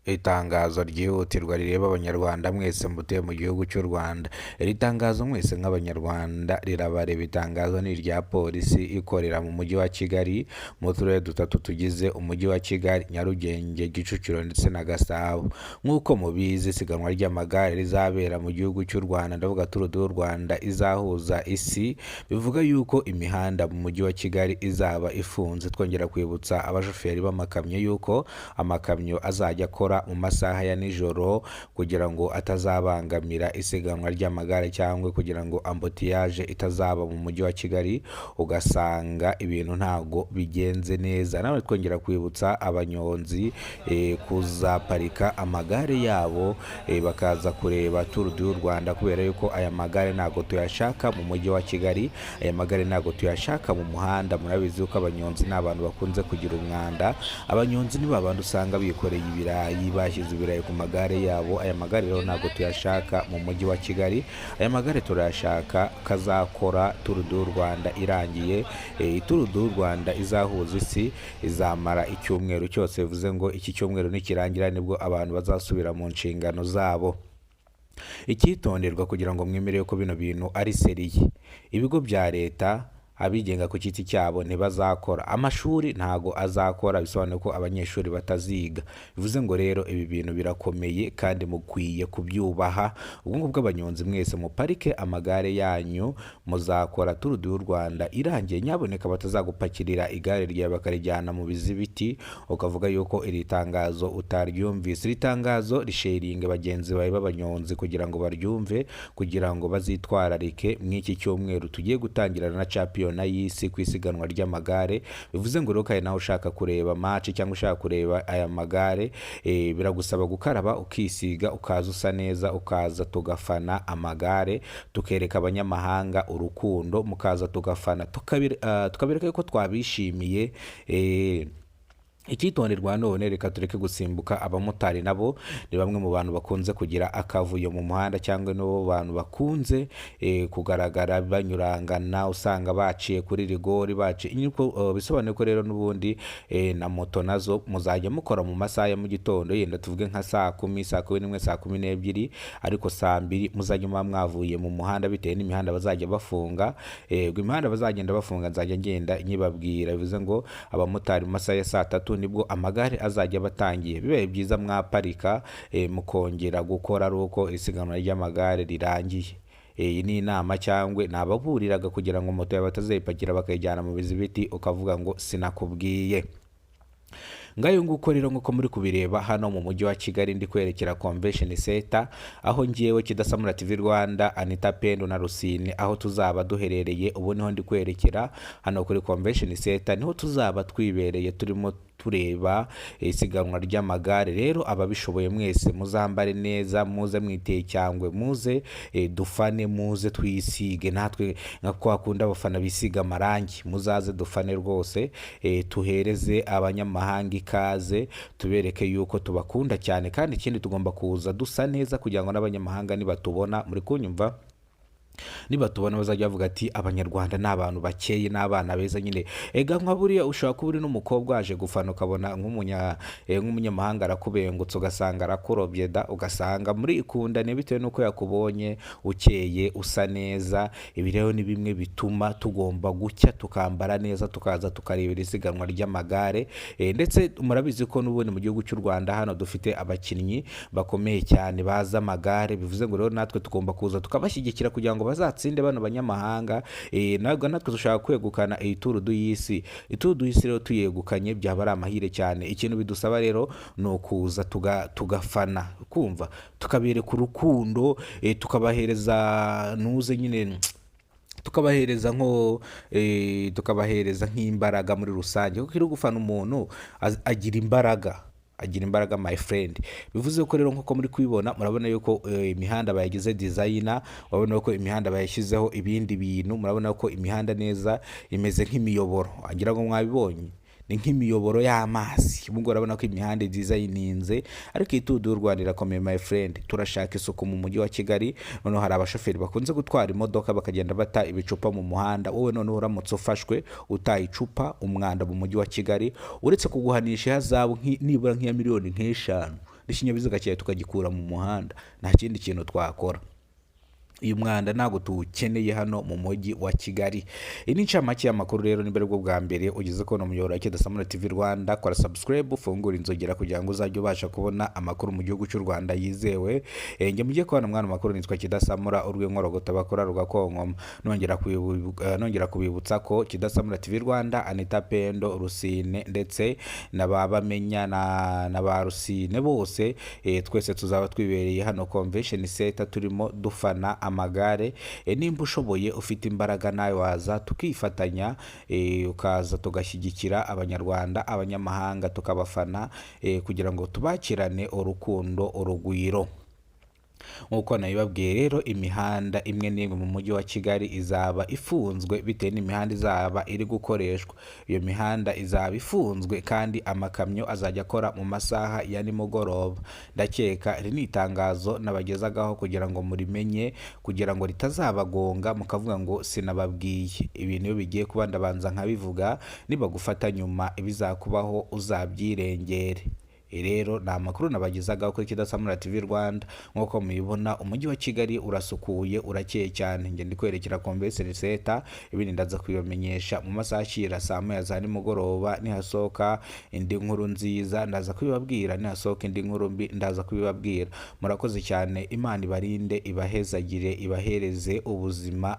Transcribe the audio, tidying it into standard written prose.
Itangazo ryihutirwa rireba abanyarwanda mwese mutuye mu gihugu cy'u Rwanda. Iri tangazo mwese nk'abanyarwanda rirabareba. Itangazo ni irya polisi ikorera mu mujyi wa Kigali, mu turere dutatu tugize umujyi wa Kigali: Nyarugenge, Kicukiro ndetse na Gasabo. Nk'uko mubizi, isiganwa ry'amagare rizabera mu gihugu cy'u Rwanda, ndavuga Tour du Rwanda, izahuza isi. Bivuga yuko imihanda mu mujyi wa Kigali izaba ifunze. Twongera kwibutsa abashoferi b'amakamyo yuko amakamyo azajya akora mu masaha ya nijoro kugira ngo atazabangamira isiganwa ry'amagare, cyangwa kugira ngo ambutiyaje itazaba mu mujyi wa Kigali ugasanga ibintu ntago bigenze neza. Nawe twongera kwibutsa abanyonzi kuzaparika amagare yabo bakaza kureba Tour du Rwanda, kubera yuko aya magare ntago tuyashaka mu mujyi wa Kigali, aya magare ntago tuyashaka mu muhanda. Murabizi yuko abanyonzi ni abantu bakunze kugira umwanda. Abanyonzi ni babandi usanga bikoreye ibirayi, bashyize ibirayi ku magare yabo. Aya magare rero ntabwo tuyashaka mu mujyi wa Kigali. Aya magare turayashaka kazakora Tour du Rwanda irangiye. Tour du Rwanda izahuza isi, izamara icyumweru cyose. Bivuze ngo iki cyumweru nikirangira nibwo abantu bazasubira mu nshingano zabo. Icyitonderwa kugira ngo mwemerere ko bino bintu ari seriye: ibigo bya leta, abigenga ku giti cyabo ntibazakora, amashuri ntago azakora. Bisobanuye ko abanyeshuri bataziga. Bivuze ngo rero ibi bintu birakomeye kandi mukwiye kubyubaha. Ubwo ngubwo abanyonzi mwese muparike amagare yanyu, muzakora Tour du Rwanda irangiye. Nyaboneka batazagupakirira igare ryawe bakarijyana mu bizibiti ukavuga yuko iri tangazo utaryumvise. Iri tangazo risharinge bagenzi bawe b'abanyonzi kugira ngo baryumve, kugira ngo bazitwararike mw'iki cyumweru tugiye gutangirana na champion y'isi ku isiganwa ry'amagare. Bivuze ngo rero nawe ushaka kureba match cyangwa ushaka kureba aya magare, biragusaba gukaraba, ukisiga, ukaza usa neza, ukaza tugafana amagare, tukereka abanyamahanga urukundo, mukaza tugafana, tukabereka yuko twabishimiye. Icyitonderwa none, reka tureke gusimbuka. Abamotari nabo ni bamwe mu bantu bakunze kugira akavuyo mu muhanda, cyangwa no bantu bakunze kugaragara banyurangana, usanga baciye kuri rigori, bisobanuye ko rero n'ubundi na moto nazo muzajya mukora mu masaha ya mu gitondo, yenda tuvuge nka saa 10, saa 11, saa 12, ariko saa 2 muzajya mwavuye mu muhanda, bitewe n'imihanda bazajya bafunga. Imihanda bazagenda bafunga nzajya ngenda nyibabwira. Bivuze ngo abamotari mu masaha ya saa 3 nibwo amagare azajya batangiye. Bibaye byiza mwaparika mukongera gukora ari uko isiganwa ry'amagare rirangiye. Iyi ni inama cyangwa nababuriraga kugira ngo moto yawe batazayipakira bakayijyana mu bizibiti ukavuga ngo sinakubwiye. Ngayo nguko rero nk'uko muri kubireba hano mu mujyi wa Kigali, ndi kwerekera Convention Center, aho ngiyewe Kidasamura TV Rwanda, Anita Pendo na Rusine, aho tuzaba duherereye. Ubu niho ndi kwerekera hano kuri Convention Center, niho tuzaba twibereye turimo tureba isiganwa ry'amagare. Rero ababishoboye mwese muzambare neza, muze mwiteye cyangwe, muze dufane, muze twisige natwe nka kwa kunda abafana bisiga amarangi. Muzaze dufane rwose, tuhereze abanyamahanga ikaze, tubereke yuko tubakunda cyane. Kandi ikindi tugomba kuza dusa neza kugira ngo n'abanyamahanga nibatubona, muri kunyumva, nibatubona bazajya bavuga ati abanyarwanda ni abantu bakeye, n'abana beza nyine. Nka buriya ushobora kuba uri n'umukobwa waje gufana, ukabona nk'umunyamahanga arakubengutse, ugasanga arakurobye da, ugasanga muri ikundane bitewe n'uko yakubonye ukeye usa neza. Ibi rero ni bimwe bituma tugomba gucya tukambara neza, tukaza tukarebera isiganwa ry'amagare. Ndetse murabizi ko n'ubundi mu gihugu cy'u Rwanda hano dufite abakinnyi bakomeye cyane baza amagare. Bivuze ngo rero natwe tugomba kuza tukabashyigikira kugira ngo bazatsinde bano banyamahanga. Ntabwo natwe dushaka kwegukana iyi Tour du y'isi. Tour du y'isi rero tuyegukanye byaba ari amahire cyane. Ikintu bidusaba rero ni ukuza tugafana, kumva, tukabereka urukundo, tukabahereza nuze nyine, tukabahereza nk'imbaraga muri rusange. Kuko iri gufana umuntu agira imbaraga my friend. Bivuze ko rero nk'uko muri kubibona, murabona yuko imihanda bayagize designer, murabona ko imihanda bayashyizeho ibindi bintu, murabona ko imihanda neza imeze nk'imiyoboro, agira ngo mwabibonye. ni nk'imiyoboro y'amazi. Ubwo urabona ko imihanda designinze, ariko Tour du Rwanda irakomeye my friend. Turashaka isuku mu mujyi wa Kigali. None hari abashoferi bakunze gutwara imodoka bakagenda bata ibicupa mu muhanda. Wowe none uramutse ufashwe utaye icupa umwanda mu mujyi wa Kigali, uretse kuguhanisha hazabu nibura nk'iya miliyoni 5 ikinyabiziga cyawe tukagikura mu muhanda, nta kindi kintu twakora. Uyu mwanda ntabwo tuwukeneye hano mu mujyi wa Kigali. Iyi ni incamake y'amakuru rero, niba aribwo bwa mbere ugeze kubona umuyoboro wa Kidasamura TV Rwanda, kora subscribe, ufungura inzogera kugira ngo uzajye ubasha kubona amakuru mu gihugu cy'u Rwanda yizewe. Njye mugiye kubona mwana makuru, nitwa Kidasamura, urw'inkorogota bakora rugakonkoma. Nongera kubibutsa ko Kidasamura TV Rwanda, Anita Pendo, Rusine ndetse na Babamenya na ba Rusine bose, twese tuzaba twibereye hano Convention Center turimo dufana amagare. Nimba ushoboye ufite imbaraga nawe waza tukifatanya, ukaza tugashyigikira abanyarwanda, abanyamahanga tukabafana, kugira ngo tubakirane urukundo, urugwiro. Nk'uko nabibabwiye rero, imihanda imwe n'imwe mu mujyi wa Kigali izaba ifunzwe bitewe n'imihanda izaba iri gukoreshwa. Iyo mihanda izaba ifunzwe kandi amakamyo azajya akora mu masaha ya nimugoroba. Ndakeka iri ni itangazo nabagezagaho kugira ngo murimenye, kugira ngo ritazabagonga mukavuga ngo sinababwiye. Ibintu iyo bigiye kuba ndabanza nkabivuga, nibagufata nyuma ibizakubaho uzabyirengere. Rero ni amakuru nabagezagaho kuri Kidasamura TV Rwanda. Nk'uko mubibona, umujyi wa Kigali urasukuye, urakeye cyane. Njye ndi kwerekera Convention Center, ibindi ndaza kubibamenyesha mu masaha ashira saa moya za nimugoroba. Nihasohoka indi nkuru nziza ndaza kubibabwira, nihasohoka indi nkuru mbi ndaza kubibabwira. Murakoze cyane, Imana ibarinde, ibahezagire, ibahereze ubuzima.